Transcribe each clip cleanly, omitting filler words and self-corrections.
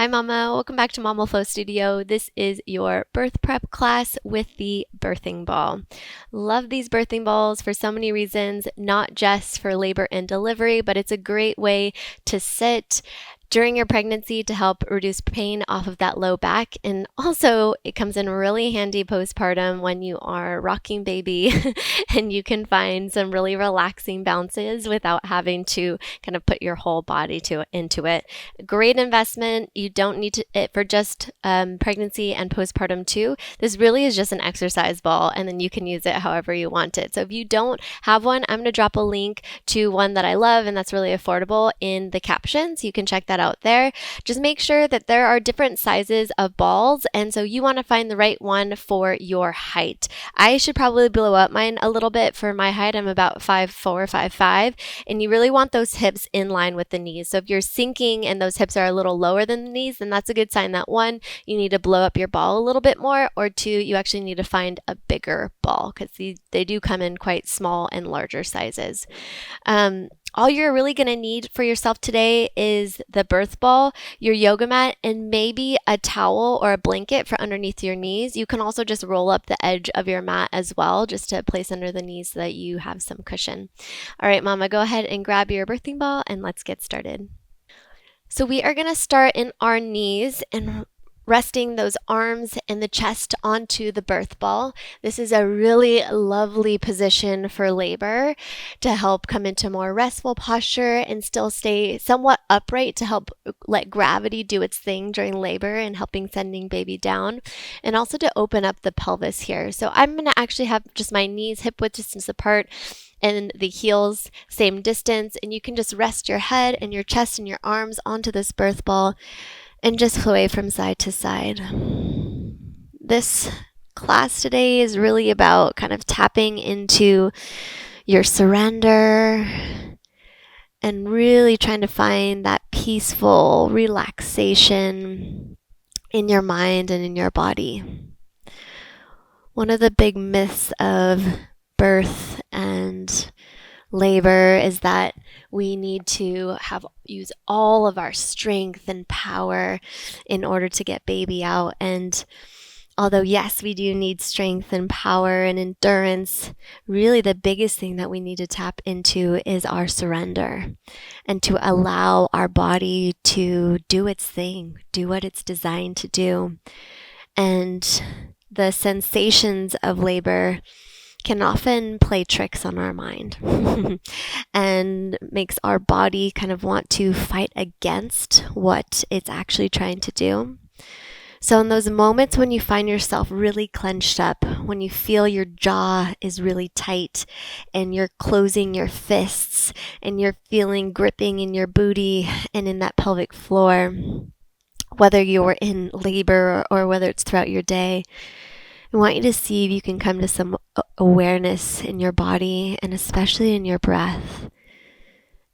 Hi Mama, welcome back to Mama Flow Studio. This is your birth prep class with the birthing ball. Love these birthing balls for so many reasons, not just for labor and delivery, but it's a great way to sit during your pregnancy to help reduce pain off of that low back. And also it comes in really handy postpartum when you are rocking baby and you can find some really relaxing bounces without having to kind of put your whole body into it. Great investment. You don't need it for just pregnancy and postpartum too. This really is just an exercise ball, and then you can use it however you want it. So if you don't have one, I'm going to drop a link to one that I love and that's really affordable in the captions. You can check that out there. Just make sure that there are different sizes of balls, and so you want to find the right one for your height. I should probably blow up mine a little bit for my height. I'm about 5'4", 5'5", and you really want those hips in line with the knees. So if you're sinking and those hips are a little lower than the knees, then that's a good sign that one, you need to blow up your ball a little bit more, or two, you actually need to find a bigger ball because they do come in quite small and larger sizes. All you're really going to need for yourself today is the birth ball, your yoga mat, and maybe a towel or a blanket for underneath your knees. You can also just roll up the edge of your mat as well, just to place under the knees so that you have some cushion. All right, Mama, go ahead and grab your birthing ball and let's get started. So we are going to start in our knees and resting those arms and the chest onto the birth ball. This is a really lovely position for labor to help come into more restful posture and still stay somewhat upright to help let gravity do its thing during labor and helping sending baby down, and also to open up the pelvis here. So I'm going to actually have just my knees hip width distance apart and the heels same distance, and you can just rest your head and your chest and your arms onto this birth ball and just sway from side to side. This class today is really about kind of tapping into your surrender and really trying to find that peaceful relaxation in your mind and in your body. One of the big myths of birth and labor is that we need to use all of our strength and power in order to get baby out. And although yes, we do need strength and power and endurance, really the biggest thing that we need to tap into is our surrender and to allow our body to do its thing, do what it's designed to do. And the sensations of labor can often play tricks on our mind and makes our body kind of want to fight against what it's actually trying to do. So in those moments when you find yourself really clenched up, when you feel your jaw is really tight and you're closing your fists and you're feeling gripping in your booty and in that pelvic floor, whether you're in labor or whether it's throughout your day, I want you to see if you can come to some awareness in your body and especially in your breath.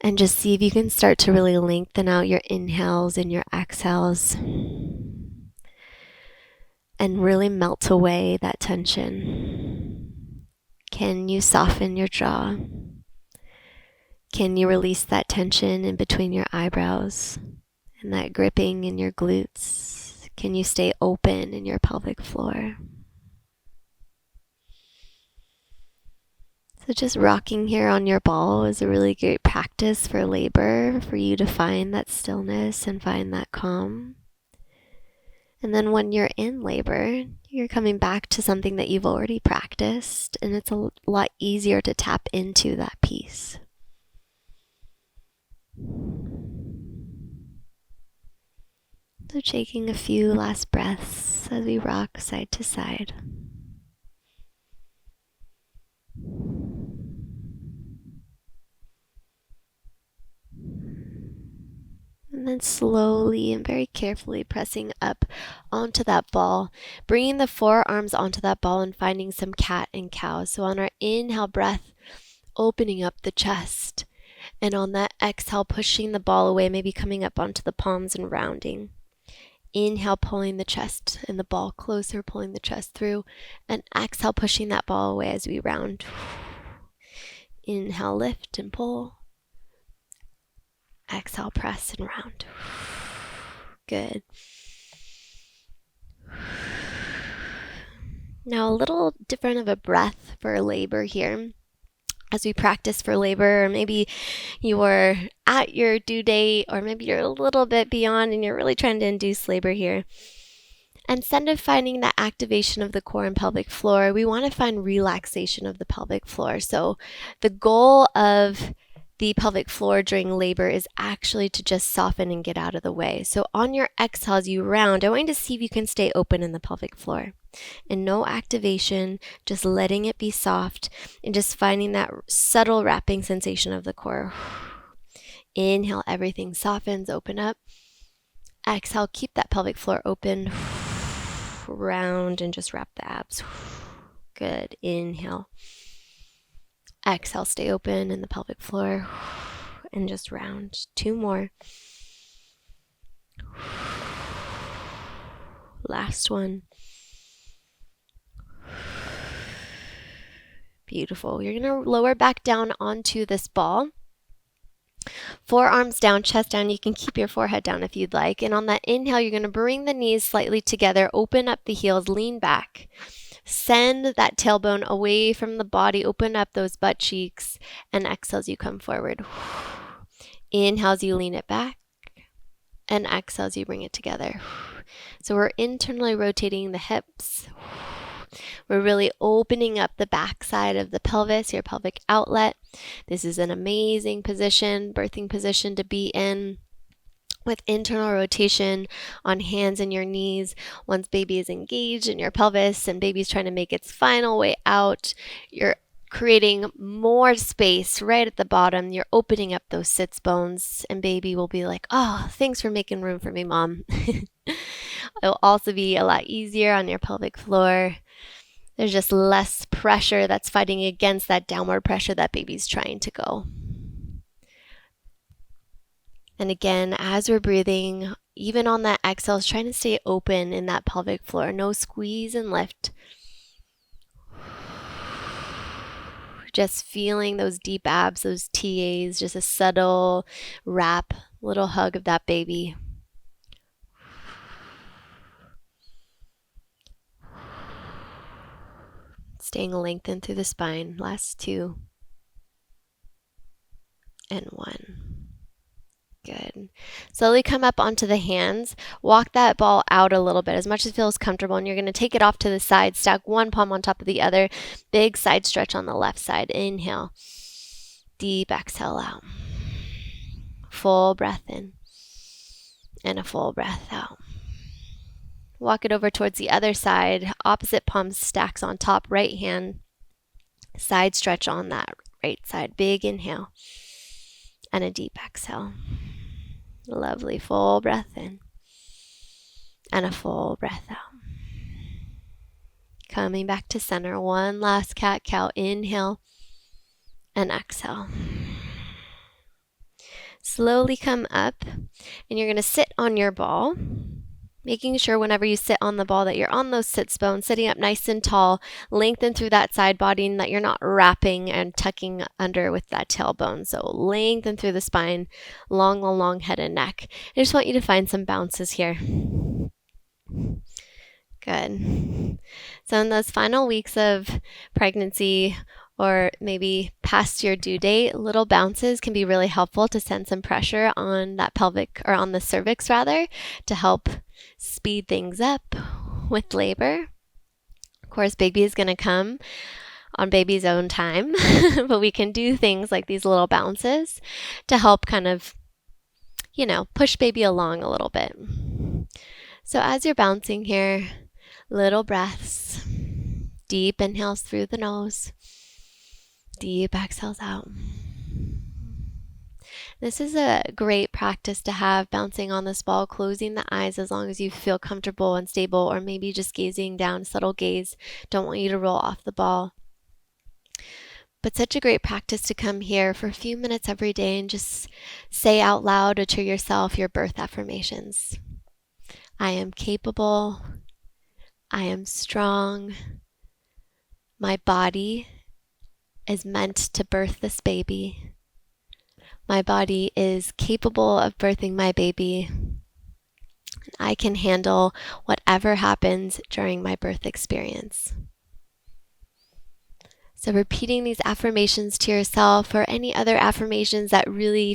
And just see if you can start to really lengthen out your inhales and your exhales. And really melt away that tension. Can you soften your jaw? Can you release that tension in between your eyebrows and that gripping in your glutes? Can you stay open in your pelvic floor? So just rocking here on your ball is a really great practice for labor, for you to find that stillness and find that calm. And then when you're in labor, you're coming back to something that you've already practiced, and it's a lot easier to tap into that peace. So taking a few last breaths as we rock side to side. And then slowly and very carefully pressing up onto that ball, bringing the forearms onto that ball and finding some cat and cow. So on our inhale breath, opening up the chest. And on that exhale, pushing the ball away, maybe coming up onto the palms and rounding. Inhale, pulling the chest and the ball closer, pulling the chest through. And exhale, pushing that ball away as we round. Inhale, lift and pull. Exhale, press and round. Good. Now a little different of a breath for labor here. As we practice for labor, or maybe you're at your due date, or maybe you're a little bit beyond and you're really trying to induce labor here. Instead of finding that activation of the core and pelvic floor, we want to find relaxation of the pelvic floor. So the goal of the pelvic floor during labor is actually to just soften and get out of the way. So on your exhale as you round, I want you to see if you can stay open in the pelvic floor. And no activation, just letting it be soft and just finding that subtle wrapping sensation of the core. Inhale, everything softens, open up. Exhale, keep that pelvic floor open. Round and just wrap the abs. Good. Inhale. Exhale, stay open in the pelvic floor and just round. 2 more. Last one. Beautiful. You're going to lower back down onto this ball. Forearms down, chest down. You can keep your forehead down if you'd like. And on that inhale, you're going to bring the knees slightly together, open up the heels, lean back. Send that tailbone away from the body, open up those butt cheeks, and exhale as you come forward. Inhale as you lean it back, and exhale as you bring it together. So we're internally rotating the hips. We're really opening up the backside of the pelvis, your pelvic outlet. This is an amazing position, birthing position to be in, with internal rotation on hands and your knees. Once baby is engaged in your pelvis and baby's trying to make its final way out, you're creating more space right at the bottom. You're opening up those sits bones, and baby will be like, oh, thanks for making room for me, Mom. It'll also be a lot easier on your pelvic floor. There's just less pressure that's fighting against that downward pressure that baby's trying to go. And again, as we're breathing, even on that exhale, trying to stay open in that pelvic floor. No squeeze and lift. Just feeling those deep abs, those TAs, just a subtle wrap, little hug of that baby. Staying lengthened through the spine. Last 2. And 1. Good. Slowly come up onto the hands. Walk that ball out a little bit as much as it feels comfortable, and you're going to take it off to the side. Stack one palm on top of the other. Big side stretch on the left side. Inhale. Deep exhale out. Full breath in. And a full breath out. Walk it over towards the other side. Opposite palm stacks on top. Right hand. Side stretch on that right side. Big inhale. And a deep exhale. Lovely. Full breath in. And a full breath out. Coming back to center. One last cat-cow. Inhale. And exhale. Slowly come up. And you're going to sit on your ball. Making sure whenever you sit on the ball that you're on those sits bones, sitting up nice and tall, lengthen through that side body, and that you're not wrapping and tucking under with that tailbone. So lengthen through the spine, long head and neck. I just want you to find some bounces here. Good. So in those final weeks of pregnancy, or maybe past your due date, little bounces can be really helpful to send some pressure on that pelvic, or on the cervix rather, to help speed things up with labor. Of course, baby is going to come on baby's own time, but we can do things like these little bounces to help kind of, push baby along a little bit. So as you're bouncing here, little breaths, deep inhales through the nose, deep exhales out. This is a great practice to have, bouncing on this ball, closing the eyes as long as you feel comfortable and stable, or maybe just gazing down, subtle gaze. Don't want you to roll off the ball. But such a great practice to come here for a few minutes every day and just say out loud or to yourself your birth affirmations. I am capable. I am strong. My body is meant to birth this baby. My body is capable of birthing my baby. I can handle whatever happens during my birth experience. So repeating these affirmations to yourself, or any other affirmations that really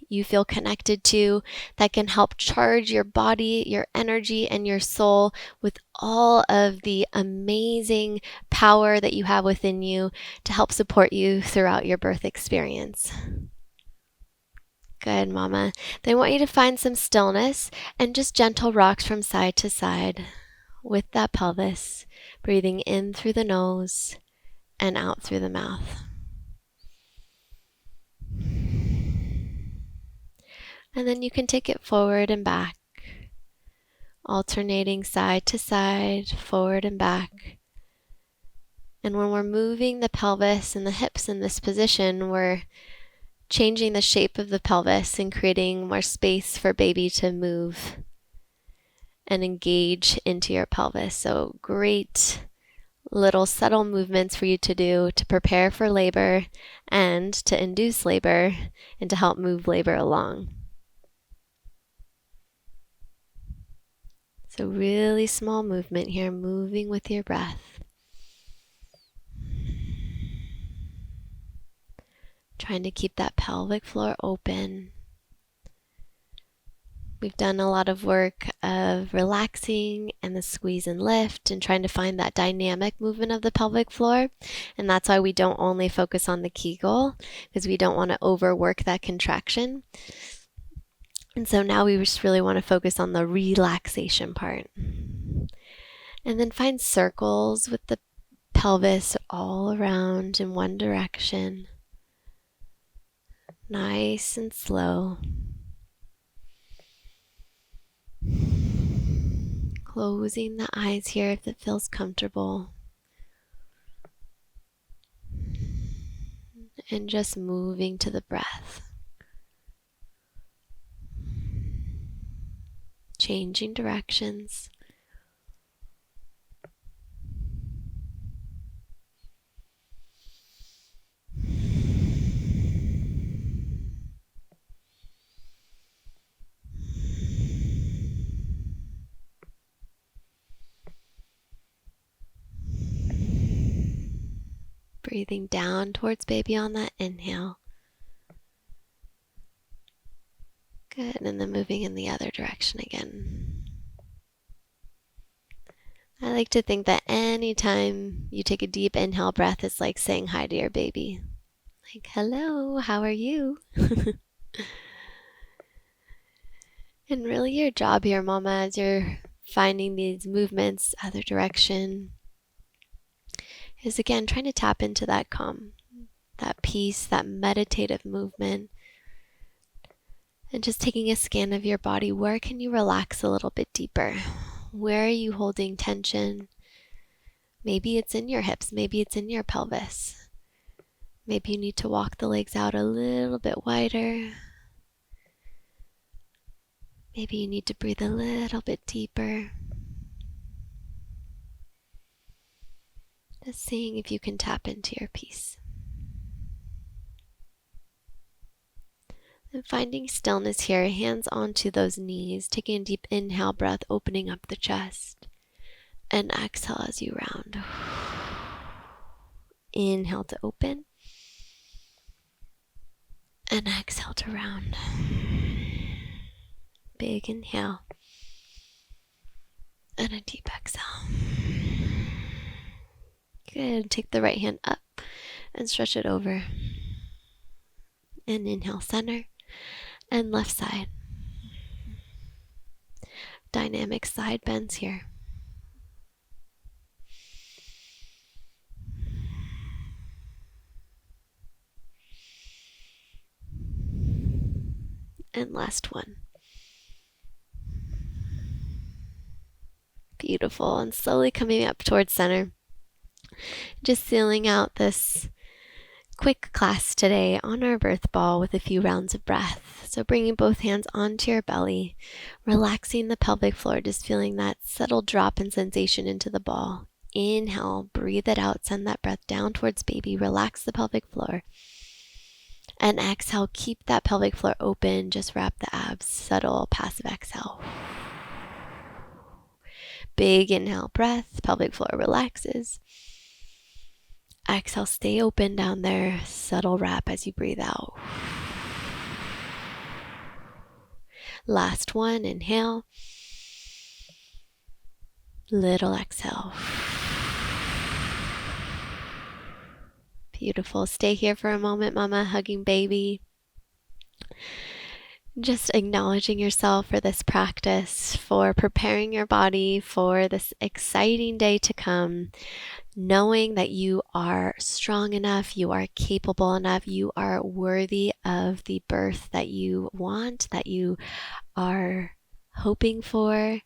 you feel connected to, that can help charge your body, your energy, and your soul with all of the amazing power that you have within you to help support you throughout your birth experience. Good, Mama. Then I want you to find some stillness and just gentle rocks from side to side with that pelvis, breathing in through the nose and out through the mouth. And then you can take it forward and back, alternating side to side, forward and back. And when we're moving the pelvis and the hips in this position, we're changing the shape of the pelvis and creating more space for baby to move and engage into your pelvis. So great little subtle movements for you to do to prepare for labor and to induce labor and to help move labor along. So really small movement here, moving with your breath. Trying to keep that pelvic floor open. We've done a lot of work of relaxing and the squeeze and lift and trying to find that dynamic movement of the pelvic floor. And that's why we don't only focus on the Kegel, because we don't want to overwork that contraction. And so now we just really want to focus on the relaxation part. And then find circles with the pelvis all around in one direction. Nice and slow. Closing the eyes here if it feels comfortable. And just moving to the breath. Changing directions. Breathing down towards baby on that inhale. Good, and then moving in the other direction again. I like to think that anytime you take a deep inhale breath, it's like saying hi to your baby. Like, hello, how are you? And really your job here, Mama, as you're finding these movements, other direction, is again trying to tap into that calm, that peace, that meditative movement. And just taking a scan of your body, where can you relax a little bit deeper? Where are you holding tension? Maybe it's in your hips, maybe it's in your pelvis. Maybe you need to walk the legs out a little bit wider. Maybe you need to breathe a little bit deeper. Just seeing if you can tap into your peace. And finding stillness here, hands onto those knees, taking a deep inhale breath, opening up the chest. And exhale as you round. Inhale to open. And exhale to round. Big inhale. And a deep exhale. Good. Take the right hand up and stretch it over. And inhale center and left side. Dynamic side bends here. And last one. Beautiful. And slowly coming up towards center. Just sealing out this quick class today on our birth ball with a few rounds of breath. So bringing both hands onto your belly, relaxing the pelvic floor, just feeling that subtle drop in sensation into the ball. Inhale, breathe it out, send that breath down towards baby, relax the pelvic floor. And exhale, keep that pelvic floor open, just wrap the abs, subtle passive exhale. Big inhale breath, pelvic floor relaxes. Exhale, stay open down there. Subtle wrap as you breathe out. Last one, inhale. Little exhale. Beautiful. Stay here for a moment, mama, hugging baby. Just acknowledging yourself for this practice, for preparing your body for this exciting day to come, knowing that you are strong enough, you are capable enough, you are worthy of the birth that you want, that you are hoping for,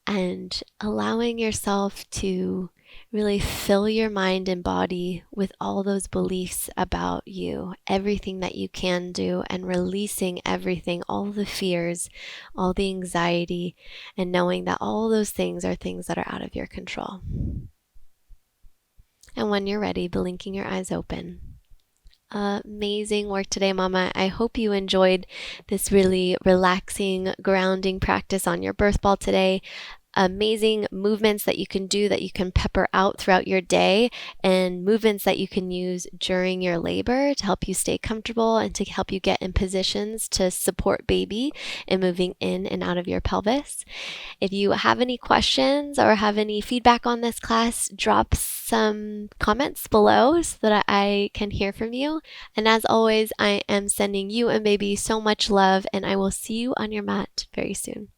and allowing yourself to really fill your mind and body with all those beliefs about you, everything that you can do, and releasing everything, all the fears, all the anxiety, and knowing that all those things are things that are out of your control. And when you're ready, blinking your eyes open. Amazing work today, Mama. I hope you enjoyed this really relaxing, grounding practice on your birth ball today. Amazing movements that you can do, that you can pepper out throughout your day, and movements that you can use during your labor to help you stay comfortable and to help you get in positions to support baby in moving in and out of your pelvis. If you have any questions or have any feedback on this class, drop some comments below so that I can hear from you. And as always, I am sending you and baby so much love, and I will see you on your mat very soon.